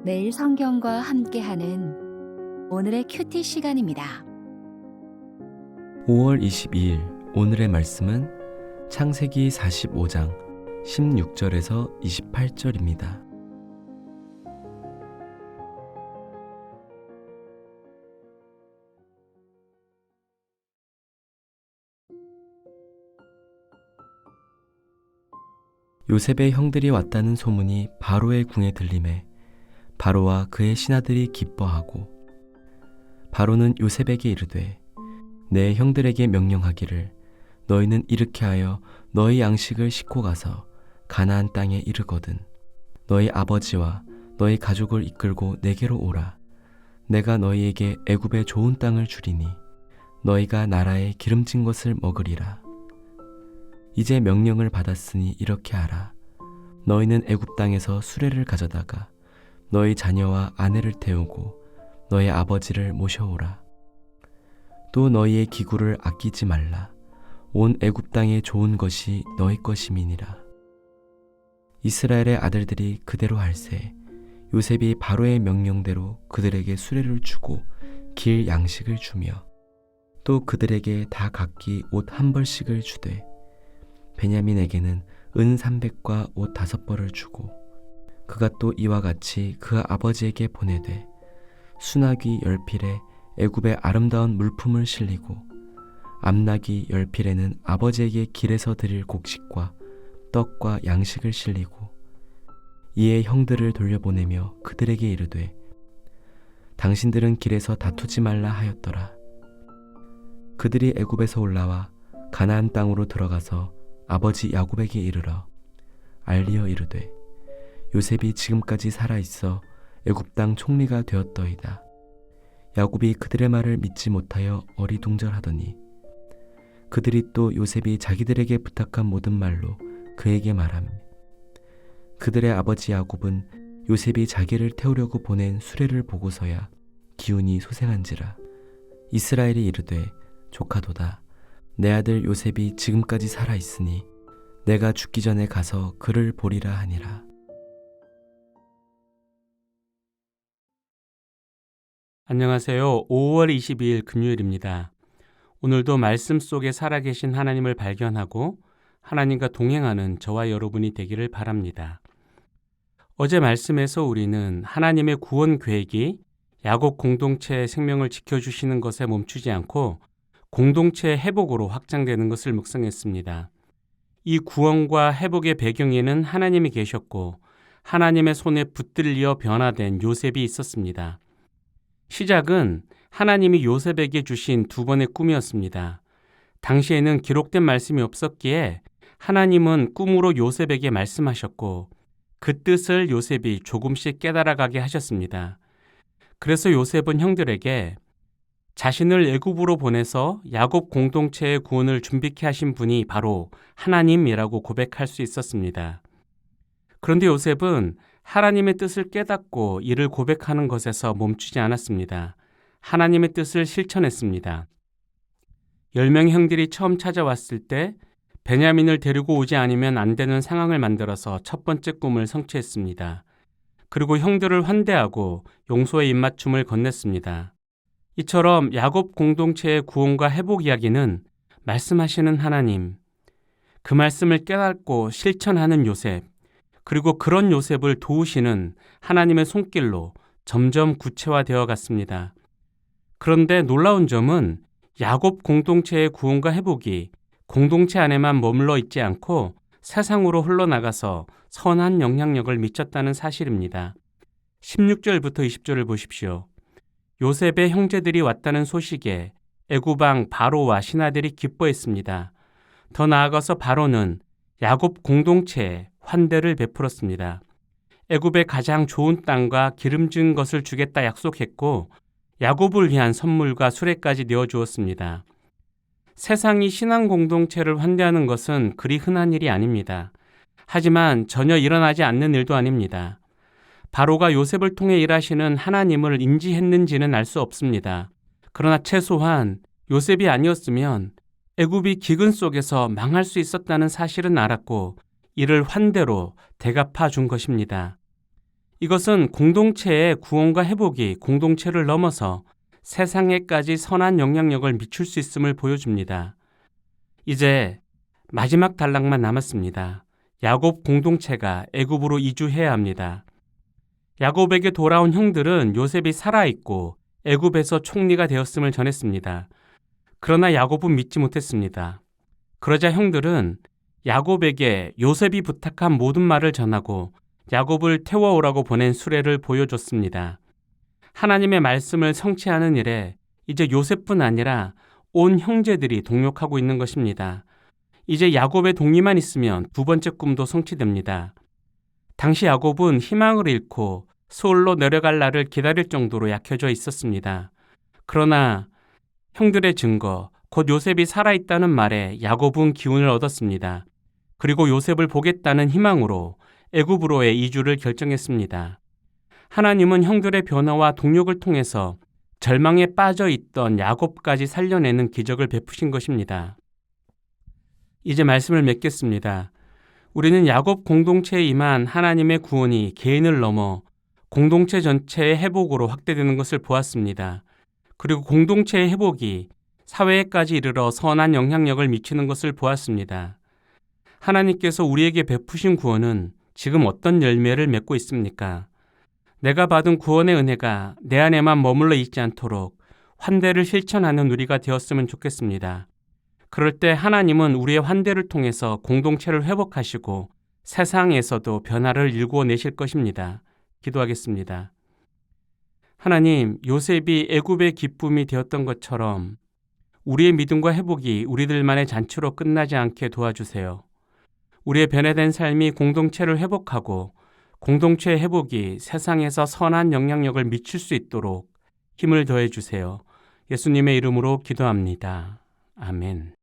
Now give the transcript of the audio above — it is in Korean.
매일 성경과 함께하는 오늘의 큐티 시간입니다. 5월 22일 오늘의 말씀은 창세기 45장 16절에서 28절입니다. 요셉의 형들이 왔다는 소문이 바로의 궁에 들리매 바로와 그의 신하들이 기뻐하고 바로는 요셉에게 이르되 내 형들에게 명령하기를 너희는 이렇게 하여 너희 양식을 싣고 가서 가나안 땅에 이르거든 너희 아버지와 너희 가족을 이끌고 내게로 오라. 내가 너희에게 애굽의 좋은 땅을 주리니 너희가 나라의 기름진 것을 먹으리라. 이제 명령을 받았으니 이렇게 하라. 너희는 애굽 땅에서 수레를 가져다가 너희 자녀와 아내를 태우고 너희 아버지를 모셔오라. 또 너희의 기구를 아끼지 말라. 온 애굽 땅의 좋은 것이 너희 것임이니라. 이스라엘의 아들들이 그대로 할세 요셉이 바로의 명령대로 그들에게 수레를 주고 길 양식을 주며 또 그들에게 다 각기 옷 한 벌씩을 주되 베냐민에게는 은 300과 옷 5벌을 주고 그가 또 이와 같이 그 아버지에게 보내되 수나귀 10필에 애굽의 아름다운 물품을 실리고 암나귀 10필에는 아버지에게 길에서 드릴 곡식과 떡과 양식을 실리고 이에 형들을 돌려보내며 그들에게 이르되 당신들은 길에서 다투지 말라 하였더라. 그들이 애굽에서 올라와 가나안 땅으로 들어가서 아버지 야곱에게 이르러 알리어 이르되 요셉이 지금까지 살아있어 애굽 땅 총리가 되었더이다. 야곱이 그들의 말을 믿지 못하여 어리둥절하더니 그들이 또 요셉이 자기들에게 부탁한 모든 말로 그에게 말하며 그들의 아버지 야곱은 요셉이 자기를 태우려고 보낸 수레를 보고서야 기운이 소생한지라. 이스라엘이 이르되 조카도다. 내 아들 요셉이 지금까지 살아있으니 내가 죽기 전에 가서 그를 보리라 하니라. 안녕하세요. 5월 22일 금요일입니다. 오늘도 말씀 속에 살아계신 하나님을 발견하고 하나님과 동행하는 저와 여러분이 되기를 바랍니다. 어제 말씀에서 우리는 하나님의 구원 계획이 야곱 공동체의 생명을 지켜주시는 것에 멈추지 않고 공동체의 회복으로 확장되는 것을 묵상했습니다. 이 구원과 회복의 배경에는 하나님이 계셨고 하나님의 손에 붙들려 변화된 요셉이 있었습니다. 시작은 하나님이 요셉에게 주신 두 번의 꿈이었습니다. 당시에는 기록된 말씀이 없었기에 하나님은 꿈으로 요셉에게 말씀하셨고 그 뜻을 요셉이 조금씩 깨달아가게 하셨습니다. 그래서 요셉은 형들에게 자신을 애굽으로 보내서 야곱 공동체의 구원을 준비케 하신 분이 바로 하나님이라고 고백할 수 있었습니다. 그런데 요셉은 하나님의 뜻을 깨닫고 이를 고백하는 것에서 멈추지 않았습니다. 하나님의 뜻을 실천했습니다. 10명의 형들이 처음 찾아왔을 때 베냐민을 데리고 오지 않으면 안 되는 상황을 만들어서 첫 번째 꿈을 성취했습니다. 그리고 형들을 환대하고 용서의 입맞춤을 건넸습니다. 이처럼 야곱 공동체의 구원과 회복 이야기는 말씀하시는 하나님, 그 말씀을 깨닫고 실천하는 요셉, 그리고 그런 요셉을 도우시는 하나님의 손길로 점점 구체화되어 갔습니다. 그런데 놀라운 점은 야곱 공동체의 구원과 회복이 공동체 안에만 머물러 있지 않고 세상으로 흘러나가서 선한 영향력을 미쳤다는 사실입니다. 16절부터 20절을 보십시오. 요셉의 형제들이 왔다는 소식에 애굽 왕 바로와 신하들이 기뻐했습니다. 더 나아가서 바로는 야곱 공동체에 환대를 베풀었습니다. 애굽의 가장 좋은 땅과 기름진 것을 주겠다 약속했고 야곱을 위한 선물과 수레까지 내어주었습니다. 세상이 신앙 공동체를 환대하는 것은 그리 흔한 일이 아닙니다. 하지만 전혀 일어나지 않는 일도 아닙니다. 바로가 요셉을 통해 일하시는 하나님을 인지했는지는 알 수 없습니다. 그러나 최소한 요셉이 아니었으면 애굽이 기근 속에서 망할 수 있었다는 사실은 알았고 이를 환대로 대갚아 준 것입니다. 이것은 공동체의 구원과 회복이 공동체를 넘어서 세상에까지 선한 영향력을 미칠 수 있음을 보여줍니다. 이제 마지막 단락만 남았습니다. 야곱 공동체가 애굽으로 이주해야 합니다. 야곱에게 돌아온 형들은 요셉이 살아있고 애굽에서 총리가 되었음을 전했습니다. 그러나 야곱은 믿지 못했습니다. 그러자 형들은 야곱에게 요셉이 부탁한 모든 말을 전하고 야곱을 태워오라고 보낸 수레를 보여줬습니다. 하나님의 말씀을 성취하는 일에 이제 요셉뿐 아니라 온 형제들이 동력하고 있는 것입니다. 이제 야곱의 동의만 있으면 두 번째 꿈도 성취됩니다. 당시 야곱은 희망을 잃고 서울로 내려갈 날을 기다릴 정도로 약해져 있었습니다. 그러나 형들의 증거, 곧 요셉이 살아있다는 말에 야곱은 기운을 얻었습니다. 그리고 요셉을 보겠다는 희망으로 애굽으로의 이주를 결정했습니다. 하나님은 형들의 변화와 동력을 통해서 절망에 빠져 있던 야곱까지 살려내는 기적을 베푸신 것입니다. 이제 말씀을 맺겠습니다. 우리는 야곱 공동체에 임한 하나님의 구원이 개인을 넘어 공동체 전체의 회복으로 확대되는 것을 보았습니다. 그리고 공동체의 회복이 사회에까지 이르러 선한 영향력을 미치는 것을 보았습니다. 하나님께서 우리에게 베푸신 구원은 지금 어떤 열매를 맺고 있습니까? 내가 받은 구원의 은혜가 내 안에만 머물러 있지 않도록 환대를 실천하는 우리가 되었으면 좋겠습니다. 그럴 때 하나님은 우리의 환대를 통해서 공동체를 회복하시고 세상에서도 변화를 일구어내실 것입니다. 기도하겠습니다. 하나님, 요셉이 애굽의 기쁨이 되었던 것처럼 우리의 믿음과 회복이 우리들만의 잔치로 끝나지 않게 도와주세요. 우리의 변화된 삶이 공동체를 회복하고 공동체의 회복이 세상에서 선한 영향력을 미칠 수 있도록 힘을 더해 주세요. 예수님의 이름으로 기도합니다. 아멘.